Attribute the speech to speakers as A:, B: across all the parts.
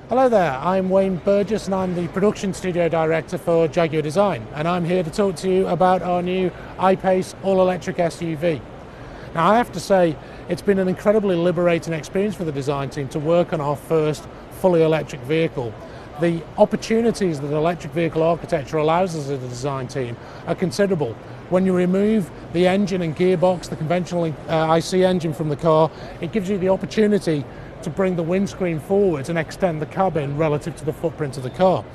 A: Hello there, I'm Wayne Burgess and I'm the Production Studio Director for Jaguar Design, and I'm here to talk to you about our new I-Pace all-electric SUV. Now I have to say, it's been an incredibly liberating experience for the design team to work on our first fully electric vehicle. The opportunities that electric vehicle architecture allows us as a design team are considerable. When you remove the engine and gearbox, the conventional IC engine from the car, it gives you the opportunity to bring the windscreen forwards and extend the cabin relative to the footprint of the car.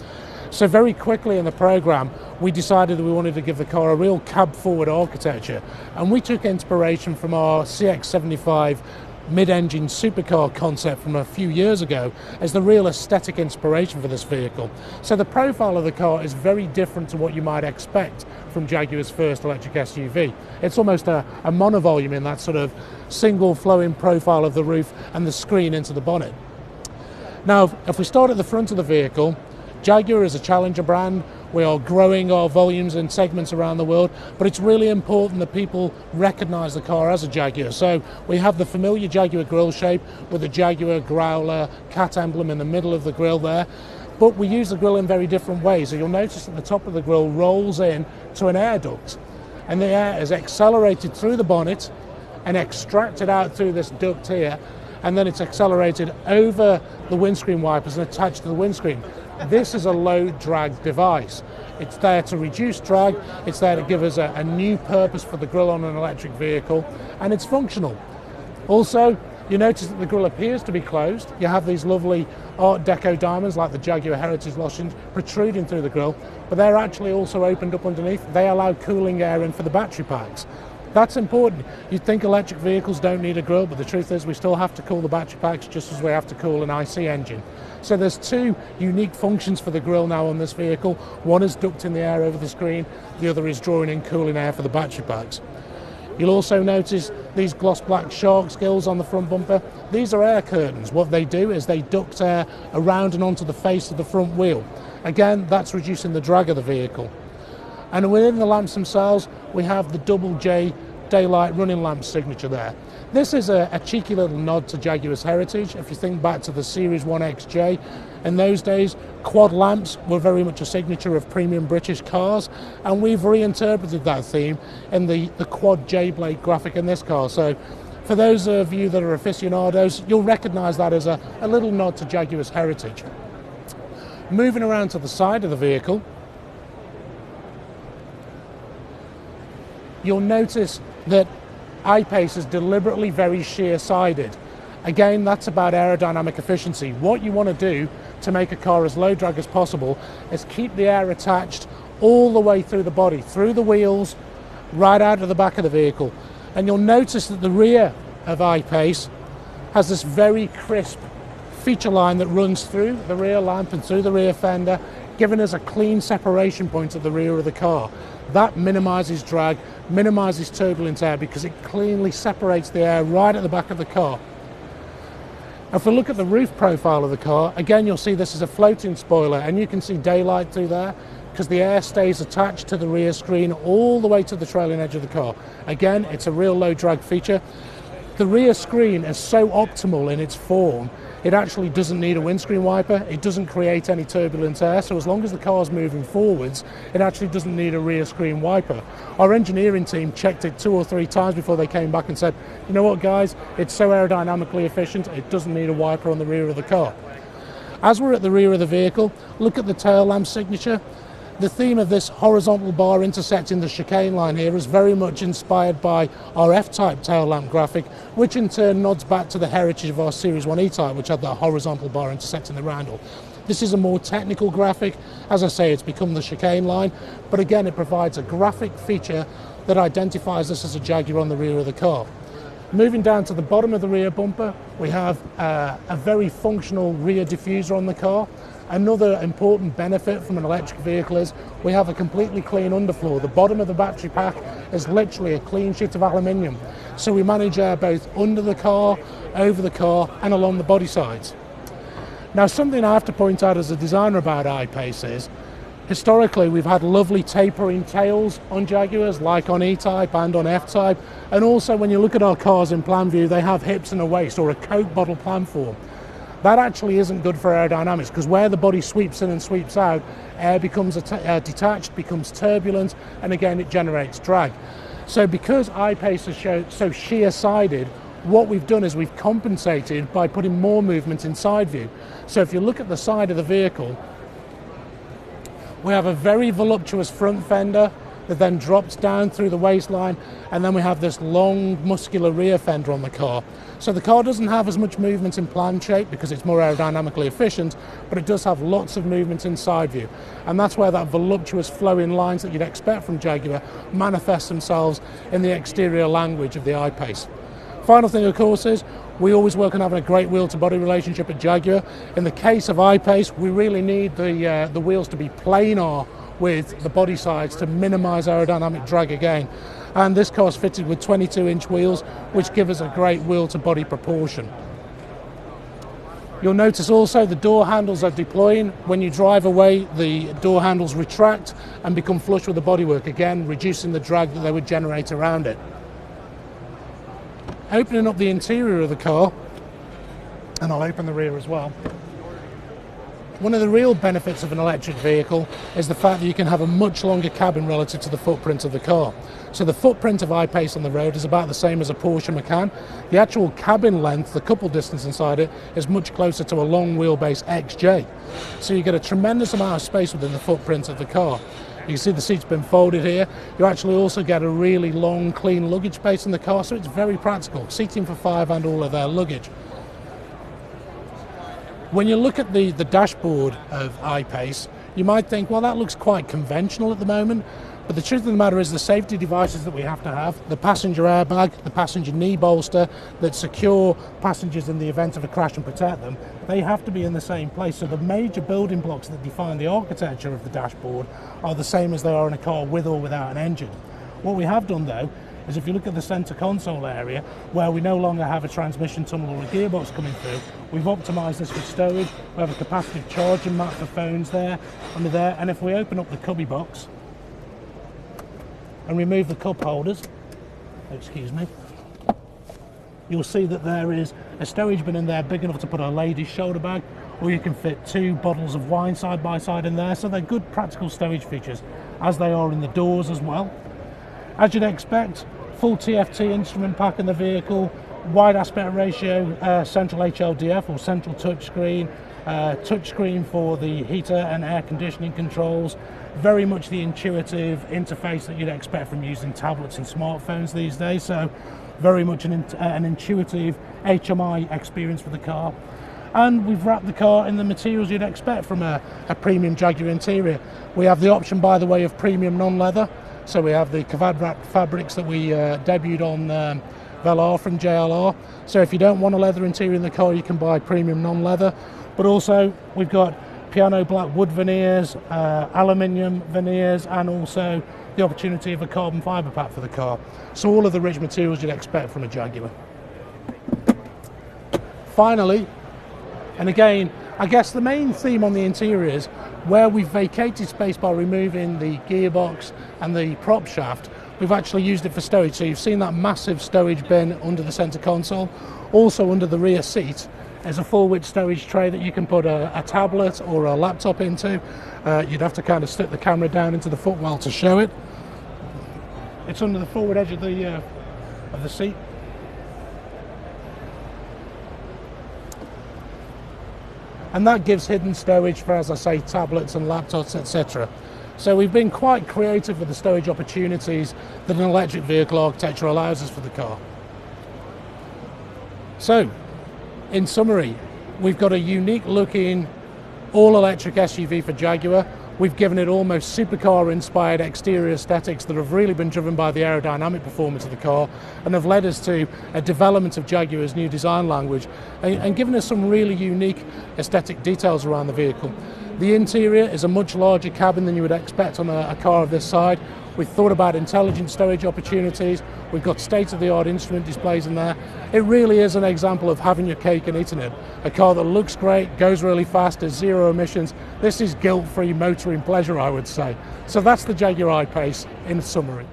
A: So very quickly in the program, we decided that we wanted to give the car a real cab-forward architecture, and we took inspiration from our CX-75 mid-engine supercar concept from a few years ago as the real aesthetic inspiration for this vehicle. So the profile of the car is very different to what you might expect from Jaguar's first electric SUV. It's almost a monovolume in that sort of single flowing profile of the roof and the screen into the bonnet. Now, if we start at the front of the vehicle, Jaguar is a challenger brand. We are growing our volumes and segments around the world, but it's really important that people recognize the car as a Jaguar. So we have the familiar Jaguar grille shape with the Jaguar growler cat emblem in the middle of the grille there, but we use the grille in very different ways. So you'll notice that the top of the grille rolls in to an air duct, and the air is accelerated through the bonnet and extracted out through this duct here, and then it's accelerated over the windscreen wipers and attached to the windscreen. This is a low drag device. It's there to reduce drag, it's there to give us a new purpose for the grille on an electric vehicle, and it's functional. Also, you notice that the grille appears to be closed. You have these lovely Art Deco diamonds like the Jaguar Heritage Lotions protruding through the grille, but they're actually also opened up underneath. They allow cooling air in for the battery packs. That's important. You'd think electric vehicles don't need a grille, but the truth is we still have to cool the battery packs just as we have to cool an IC engine. So there's two unique functions for the grille now on this vehicle. One is ducting the air over the screen, the other is drawing in cooling air for the battery packs. You'll also notice these gloss black shark gills on the front bumper. These are air curtains. What they do is they duct air around and onto the face of the front wheel. Again, that's reducing the drag of the vehicle. And within the lamps themselves, we have the double J daylight running lamp signature there. This is a cheeky little nod to Jaguar's heritage. If you think back to the Series 1XJ, in those days, quad lamps were very much a signature of premium British cars, and we've reinterpreted that theme in the quad J-blade graphic in this car. So for those of you that are aficionados, you'll recognise that as a little nod to Jaguar's heritage. Moving around to the side of the vehicle, you'll notice that I-Pace is deliberately very sheer-sided. Again, that's about aerodynamic efficiency. What you want to do to make a car as low drag as possible is keep the air attached all the way through the body, through the wheels, right out of the back of the vehicle. And you'll notice that the rear of I-Pace has this very crisp feature line that runs through the rear lamp and through the rear fender, giving us a clean separation point at the rear of the car. That minimises drag, minimises turbulent air because it cleanly separates the air right at the back of the car. If we look at the roof profile of the car, again you'll see this is a floating spoiler, and you can see daylight through there because the air stays attached to the rear screen all the way to the trailing edge of the car. Again, it's a real low drag feature. The rear screen is so optimal in its form, it actually doesn't need a windscreen wiper, it doesn't create any turbulent air, so as long as the car's moving forwards, it actually doesn't need a rear screen wiper. Our engineering team checked it 2 or 3 times before they came back and said, you know what guys, it's so aerodynamically efficient, it doesn't need a wiper on the rear of the car. As we're at the rear of the vehicle, look at the tail lamp signature. The theme of this horizontal bar intersecting the chicane line here is very much inspired by our F-Type tail lamp graphic, which in turn nods back to the heritage of our Series 1 E-Type, which had that horizontal bar intersecting the roundel. This is a more technical graphic. As I say, it's become the chicane line, but again, it provides a graphic feature that identifies us as a Jaguar on the rear of the car. Moving down to the bottom of the rear bumper, we have a very functional rear diffuser on the car. Another important benefit from an electric vehicle is we have a completely clean underfloor. The bottom of the battery pack is literally a clean sheet of aluminium. So we manage air both under the car, over the car, and along the body sides. Now, something I have to point out as a designer about I-Pace is, historically we've had lovely tapering tails on Jaguars, like on E-Type and on F-Type, and also when you look at our cars in plan view, they have hips and a waist, or a Coke bottle planform. That actually isn't good for aerodynamics, because where the body sweeps in and sweeps out, air becomes detached, becomes turbulent, and again it generates drag. So because I-Pace is so sheer-sided, what we've done is we've compensated by putting more movement in side view. So if you look at the side of the vehicle, we have a very voluptuous front fender that then drops down through the waistline, and then we have this long muscular rear fender on the car. So the car doesn't have as much movement in plan shape because it's more aerodynamically efficient, but it does have lots of movement in side view. And that's where that voluptuous flowing lines that you'd expect from Jaguar manifest themselves in the exterior language of the I-Pace. Final thing, of course, is we always work on having a great wheel-to-body relationship at Jaguar. In the case of I-Pace, we really need the wheels to be planar with the body sides to minimise aerodynamic drag again. And this car is fitted with 22-inch wheels, which give us a great wheel-to-body proportion. You'll notice also the door handles are deploying. When you drive away, the door handles retract and become flush with the bodywork, again reducing the drag that they would generate around it. Opening up the interior of the car, and I'll open the rear as well. One of the real benefits of an electric vehicle is the fact that you can have a much longer cabin relative to the footprint of the car. So the footprint of I-Pace on the road is about the same as a Porsche Macan. The actual cabin length, the couple distance inside it, is much closer to a long wheelbase XJ. So you get a tremendous amount of space within the footprint of the car. You can see the seat's been folded here. You actually also get a really long, clean luggage space in the car, so it's very practical. Seating for 5 and all of their luggage. When you look at the dashboard of I-Pace, you might think, well, that looks quite conventional at the moment. But the truth of the matter is the safety devices that we have to have, the passenger airbag, the passenger knee bolster that secure passengers in the event of a crash and protect them, they have to be in the same place. So the major building blocks that define the architecture of the dashboard are the same as they are in a car with or without an engine. What we have done, though, is if you look at the centre console area, where we no longer have a transmission tunnel or a gearbox coming through, we've optimised this with stowage. We have a capacitive charging mat for phones there, under there, and if we open up the cubby box and remove the cup holders, excuse me, you'll see that there is a stowage bin in there big enough to put a lady's shoulder bag, or you can fit 2 bottles of wine side by side in there. So they're good practical stowage features, as they are in the doors as well. As you'd expect, full TFT instrument pack in the vehicle, wide aspect ratio central HLDF or central touchscreen, touchscreen for the heater and air conditioning controls, very much the intuitive interface that you'd expect from using tablets and smartphones these days, so very much an intuitive HMI experience for the car. And we've wrapped the car in the materials you'd expect from a premium Jaguar interior. We have the option, by the way, of premium non-leather. So we have the Cavad wrapped fabrics that we debuted on Velar from JLR. So if you don't want a leather interior in the car, you can buy premium non-leather. But also we've got piano black wood veneers, aluminium veneers, and also the opportunity of a carbon fibre pack for the car. So all of the rich materials you'd expect from a Jaguar. Finally, and again, I guess the main theme on the interior is where we've vacated space by removing the gearbox and the prop shaft, we've actually used it for stowage. So you've seen that massive stowage bin under the centre console. Also under the rear seat is a full width stowage tray that you can put a tablet or a laptop into. You'd have to kind of stick the camera down into the footwell to show it. It's under the forward edge of the seat. And that gives hidden stowage for, as I say, tablets and laptops, etc. So we've been quite creative with the stowage opportunities that an electric vehicle architecture allows us for the car. So, in summary, we've got a unique looking all-electric SUV for Jaguar. We've given it almost supercar-inspired exterior aesthetics that have really been driven by the aerodynamic performance of the car and have led us to a development of Jaguar's new design language and given us some really unique aesthetic details around the vehicle. The interior is a much larger cabin than you would expect on a car of this side. We've thought about intelligent stowage opportunities. We've got state-of-the-art instrument displays in there. It really is an example of having your cake and eating it. A car that looks great, goes really fast, has zero emissions. This is guilt-free motoring pleasure, I would say. So that's the Jaguar I-Pace in summary.